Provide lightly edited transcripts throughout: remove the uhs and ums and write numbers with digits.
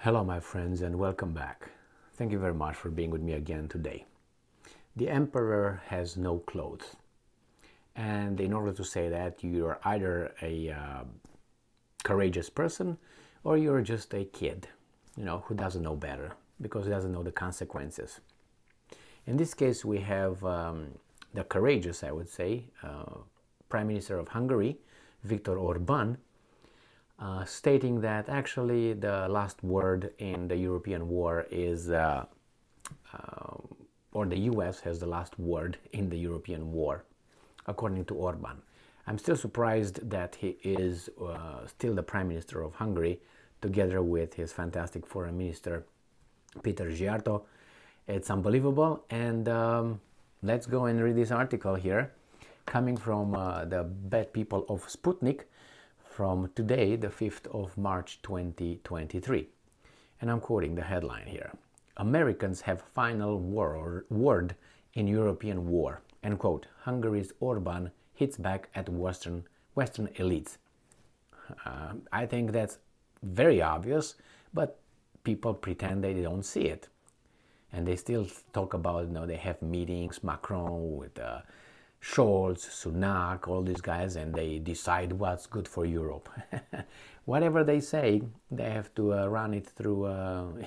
Hello my friends and welcome back. Thank you very much for being with me again today. The emperor has no clothes, and in order to say that, you're either a courageous person or you're just a kid, who doesn't know better because he doesn't know the consequences. In this case we have the courageous, I would say, Prime Minister of Hungary, Viktor Orban, stating that actually the last word in the European war is, or the US has the last word in the European war, according to Orban. I'm still surprised that he is still the Prime Minister of Hungary, together with his fantastic Foreign Minister, Peter Szijjártó. It's unbelievable, and let's go and read this article here, coming from the bad people of Sputnik, from today, the 5th of March 2023. And I'm quoting the headline here. Americans have final word in European war. End quote. Hungary's Orban hits back at Western elites. I think that's very obvious, but people pretend they don't see it. And they still talk about, they have meetings, Macron with Scholz, Sunak, all these guys, and they decide what's good for Europe. Whatever they say, they have to run it through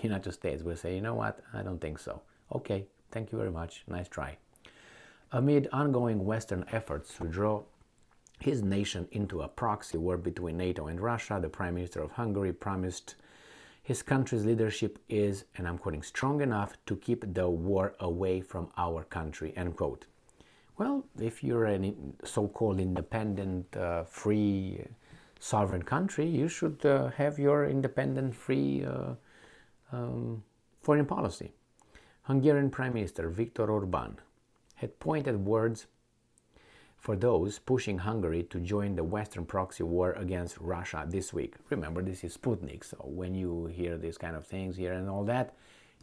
United States. We'll say, you know what, I don't think so. Okay, thank you very much, nice try. Amid ongoing Western efforts to draw his nation into a proxy war between NATO and Russia, the Prime Minister of Hungary promised his country's leadership is, and I'm quoting, strong enough to keep the war away from our country, end quote. Well, if you're a so-called independent, free, sovereign country, you should have your independent, free foreign policy. Hungarian Prime Minister Viktor Orban had pointed words for those pushing Hungary to join the Western proxy war against Russia this week. Remember, this is Sputnik, so when you hear these kind of things here and all that,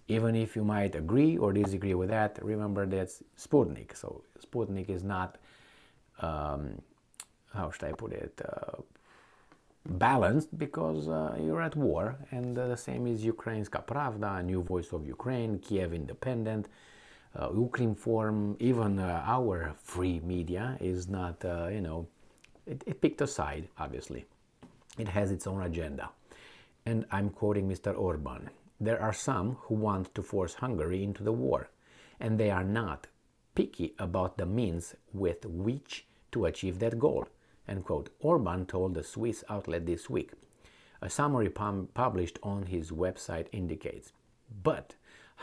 even if you might agree or disagree with that, remember that's Sputnik. So Sputnik is not, how should I put it, balanced, because you're at war. And the same is Ukrainska Pravda, New Voice of Ukraine, Kiev Independent, Ukrinform, even our free media is not, it picked a side, obviously. It has its own agenda. And I'm quoting Mr. Orban. There are some who want to force Hungary into the war, and they are not picky about the means with which to achieve that goal, end quote. Orban told the Swiss outlet this week. A summary published on his website indicates, but,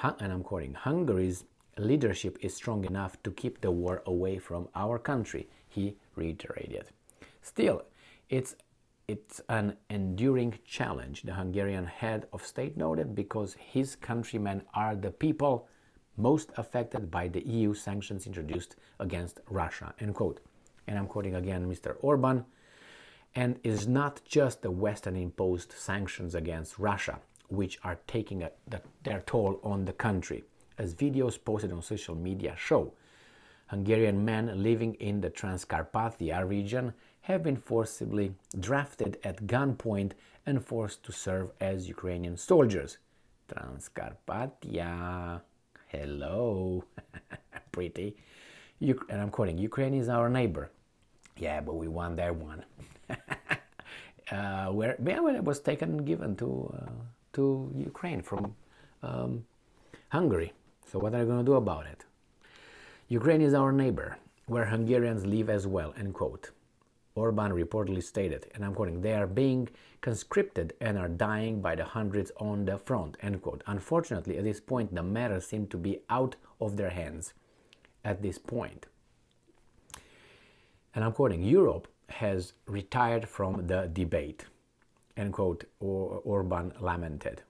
and I'm quoting, Hungary's leadership is strong enough to keep the war away from our country, he reiterated. Still, it's an enduring challenge, the Hungarian head of state noted, because his countrymen are the people most affected by the EU sanctions introduced against Russia, end quote. And I'm quoting again Mr. Orban, and it's not just the Western-imposed sanctions against Russia which are taking their toll on the country. As videos posted on social media show, Hungarian men living in the Transcarpathia region have been forcibly drafted at gunpoint and forced to serve as Ukrainian soldiers. Transcarpathia, hello, pretty. And I'm quoting, Ukraine is our neighbor. Yeah, but we won that one. Where it was taken and given to Ukraine from Hungary. So what are you going to do about it? Ukraine is our neighbor, where Hungarians live as well, end quote. Orban reportedly stated, and I'm quoting, they are being conscripted and are dying by the hundreds on the front, end quote. Unfortunately, at this point, the matter seemed to be out of their hands at this point. And I'm quoting, Europe has retired from the debate, end quote, Orban lamented.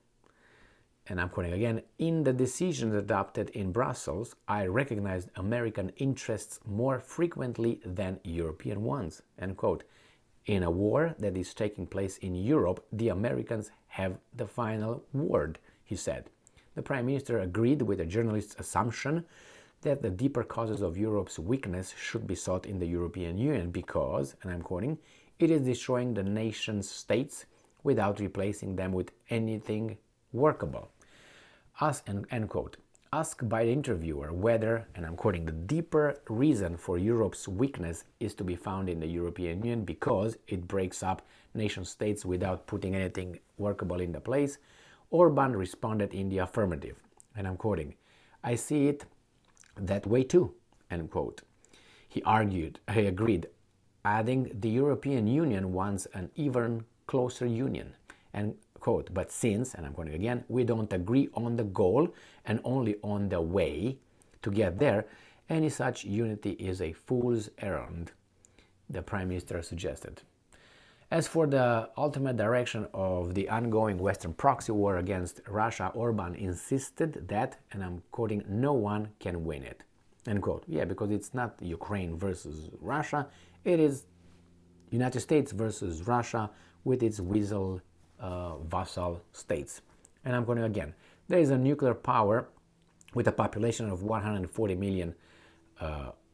And I'm quoting again, in the decisions adopted in Brussels, I recognized American interests more frequently than European ones, end quote. In a war that is taking place in Europe, the Americans have the final word, he said. The Prime Minister agreed with a journalist's assumption that the deeper causes of Europe's weakness should be sought in the European Union because, and I'm quoting, it is destroying the nation's states without replacing them with anything workable. End quote. Asked by the interviewer whether, and I'm quoting, the deeper reason for Europe's weakness is to be found in the European Union because it breaks up nation states without putting anything workable in the place, Orban responded in the affirmative. And I'm quoting, I see it that way too, end quote. He agreed, adding, the European Union wants an even closer union, end quote. But since, and I'm quoting again, we don't agree on the goal and only on the way to get there, any such unity is a fool's errand, the Prime Minister suggested. As for the ultimate direction of the ongoing Western proxy war against Russia, Orban insisted that, and I'm quoting, no one can win it, end quote. Yeah, because it's not Ukraine versus Russia, it is United States versus Russia with its vassal states. And I'm quoting again, there is a nuclear power with a population of 140 million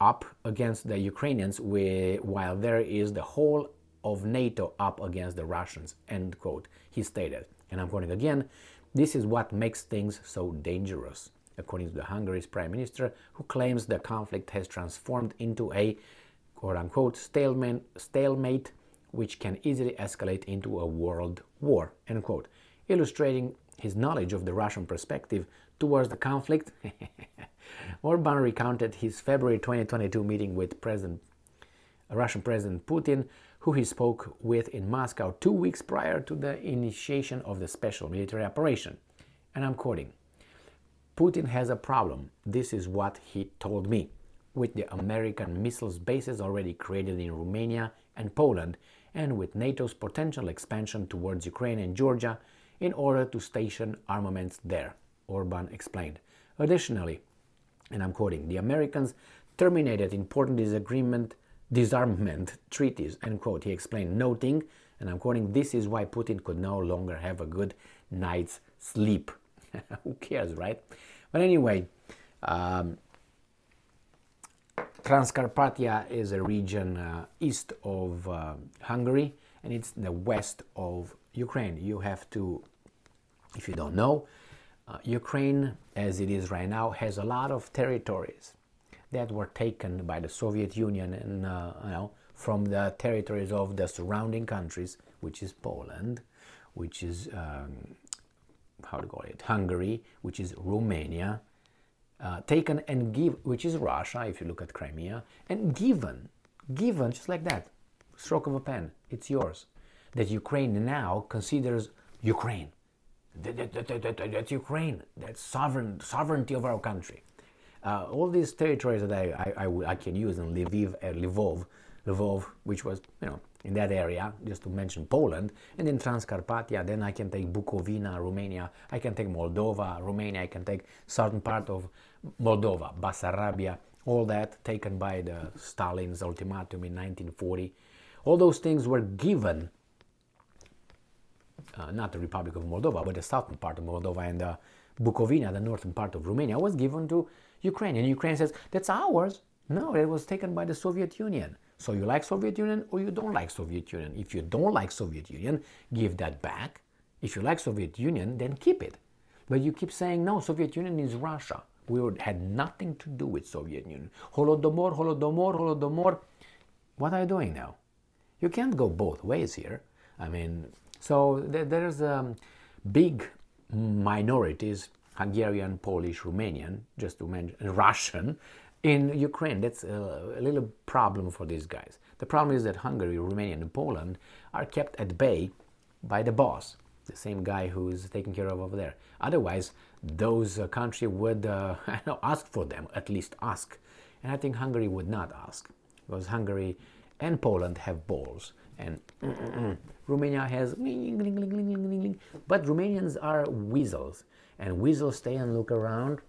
up against the Ukrainians, while there is the whole of NATO up against the Russians, end quote, he stated. And I'm quoting again, this is what makes things so dangerous, according to the Hungary's Prime Minister, who claims the conflict has transformed into a, quote-unquote, stalemate, which can easily escalate into a world war, end quote, illustrating his knowledge of the Russian perspective towards the conflict. Orban recounted his February 2022 meeting with Russian President Putin, who he spoke with in Moscow 2 weeks prior to the initiation of the special military operation. And I'm quoting, Putin has a problem, this is what he told me, with the American missiles bases already created in Romania and Poland, and with NATO's potential expansion towards Ukraine and Georgia in order to station armaments there, Orban explained. Additionally, and I'm quoting, the Americans terminated important disarmament treaties, end quote, he explained, noting, and I'm quoting, this is why Putin could no longer have a good night's sleep. Who cares, right? But anyway, Transcarpathia is a region east of Hungary, and it's the west of Ukraine. You have to, if you don't know, Ukraine, as it is right now, has a lot of territories that were taken by the Soviet Union and from the territories of the surrounding countries, which is Poland, which is Hungary, which is Romania, taken and give, which is Russia, if you look at Crimea, and given just like that, stroke of a pen, it's yours. That Ukraine now considers Ukraine. That's Ukraine. That's sovereignty of our country. All these territories that I can use in Lvov, which was, in that area, just to mention Poland, and then Transcarpathia, then I can take Bukovina, Romania, I can take Moldova, Romania, I can take certain part of Moldova, Bessarabia, all that taken by the Stalin's ultimatum in 1940. All those things were given, not the Republic of Moldova, but the southern part of Moldova, and Bukovina, the northern part of Romania, was given to Ukraine. And Ukraine says, that's ours. No, it was taken by the Soviet Union. So you like Soviet Union or you don't like Soviet Union. If you don't like Soviet Union, give that back. If you like Soviet Union, then keep it. But you keep saying, no, Soviet Union is Russia. We had nothing to do with Soviet Union. Holodomor, Holodomor, Holodomor. What are you doing now? You can't go both ways here. I mean, so there's big minorities, Hungarian, Polish, Romanian, just to mention, and Russian, in Ukraine. That's a little problem for these guys. The problem is that Hungary, Romania, and Poland are kept at bay by the boss, the same guy who is taken care of over there. Otherwise, those countries would ask for them, at least ask. And I think Hungary would not ask, because Hungary and Poland have balls, and Romania has, but Romanians are weasels, and weasels stay and look around,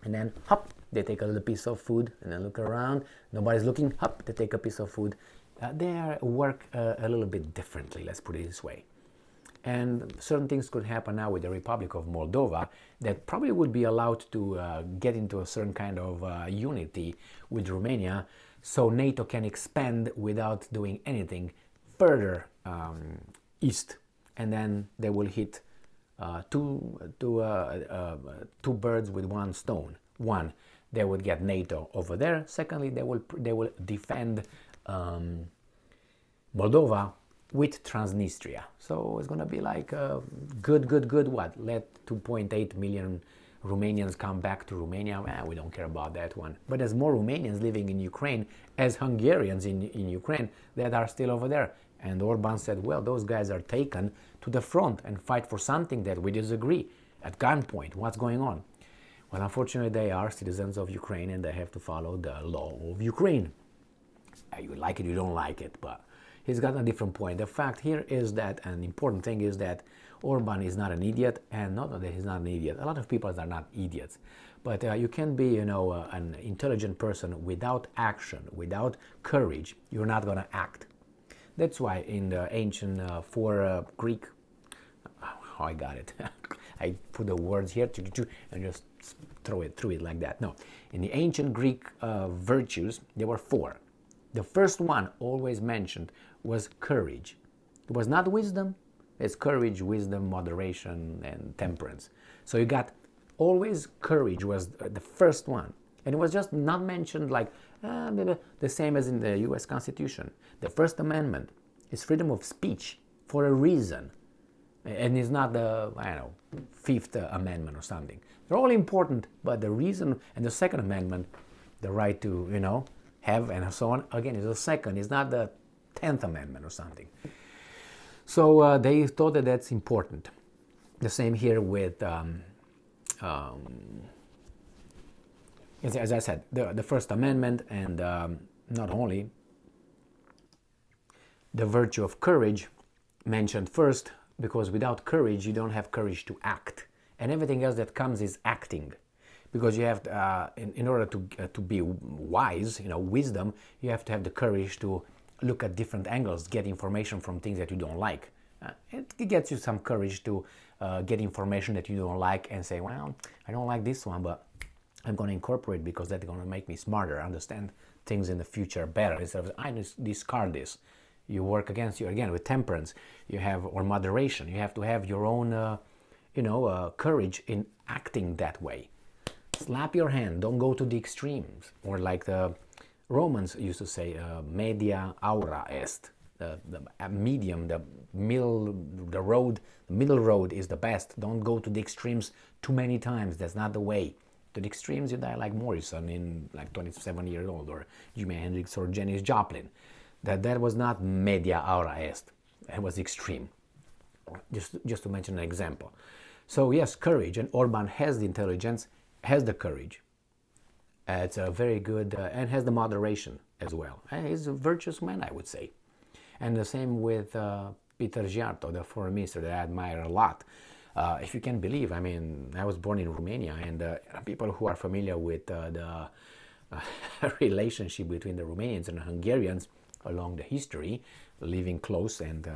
and then hop, they take a little piece of food, and then look around, nobody's looking, hop, they take a piece of food. They work a little bit differently, let's put it this way. And certain things could happen now with the Republic of Moldova that probably would be allowed to get into a certain kind of unity with Romania, so NATO can expand without doing anything further east, and then they will hit two birds with one stone. One, they would get NATO over there. Secondly, they will defend Moldova with Transnistria. So it's going to be like good. What? Let 2.8 million Romanians come back to Romania. We don't care about that one. But there's more Romanians living in Ukraine as Hungarians in Ukraine that are still over there. And Orban said, well, those guys are taken to the front and fight for something that we disagree at gunpoint. What's going on? Well, unfortunately, they are citizens of Ukraine and they have to follow the law of Ukraine. You like it, you don't like it, but he's got a different point. The fact here is that an important thing is that Orban is not an idiot, and not that he's not an idiot. A lot of people are not idiots, but you can be, an intelligent person without action, without courage. You're not going to act. That's why in the ancient Greek, I got it. I put the words here and just throw it through it like that. No, in the ancient Greek virtues, there were 4. The first one always mentioned was courage. It was not wisdom. It's courage, wisdom, moderation, and temperance. So you got always courage was the first one. And it was just not mentioned like the same as in the US Constitution. The First Amendment is freedom of speech for a reason. And it's not the, Fifth Amendment or something. They're all important, but the reason, and the Second Amendment, the right to, have and so on, again, is the second. It's not the 10th Amendment or something. So they thought that that's important. The same here with, as I said, the First Amendment, and not only the virtue of courage mentioned first, because without courage, you don't have courage to act. And everything else that comes is acting. Because you have, in order to be wise, wisdom, you have to have the courage to look at different angles, get information from things that you don't like. It gets you some courage to get information that you don't like and say, well, I don't like this one, but I'm going to incorporate because that's going to make me smarter, understand things in the future better. Instead of, I just discard this. You work against you again with temperance, or moderation. You have to have your own, courage in acting that way. Slap your hand, don't go to the extremes. Or like the Romans used to say, media aura est. The medium, the middle road is the best. Don't go to the extremes too many times. That's not the way. To the extremes, you die like Morrison in like 27 years old, or Jimi Hendrix or Janis Joplin. That was not media aura est. It was extreme. Just to mention an example. So yes, courage, and Orban has the intelligence, has the courage. It's a very good, and has the moderation as well. And he's a virtuous man, I would say. And the same with Peter Giarto, the foreign minister that I admire a lot. If you can believe, I was born in Romania, and people who are familiar with the relationship between the Romanians and the Hungarians along the history, living close and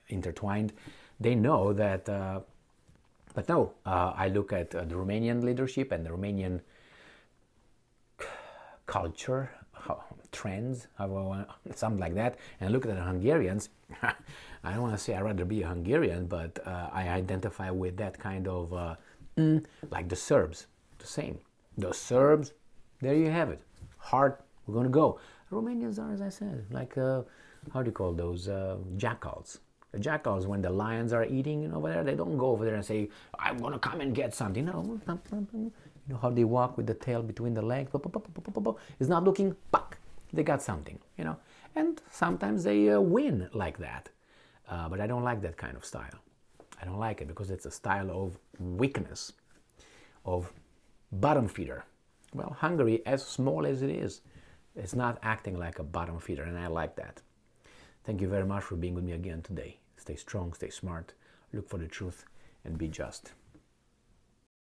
intertwined, they know that, but no, I look at the Romanian leadership and the Romanian culture, trends, something like that, and look at the Hungarians. I don't want to say I'd rather be a Hungarian, but I identify with that kind of, like the Serbs, the same. The Serbs, there you have it. Hard, we're going to go. Romanians are, as I said, like, how do you call those, jackals. The jackals, when the lions are eating over there, they don't go over there and say, I'm going to come and get something. No, you know how they walk with the tail between the legs? It's not looking, they got something, And sometimes they win like that. But I don't like that kind of style. I don't like it because it's a style of weakness, of bottom feeder. Well, Hungary, as small as it is, it's not acting like a bottom feeder, and I like that. Thank you very much for being with me again today. Stay strong, stay smart, look for the truth, and be just.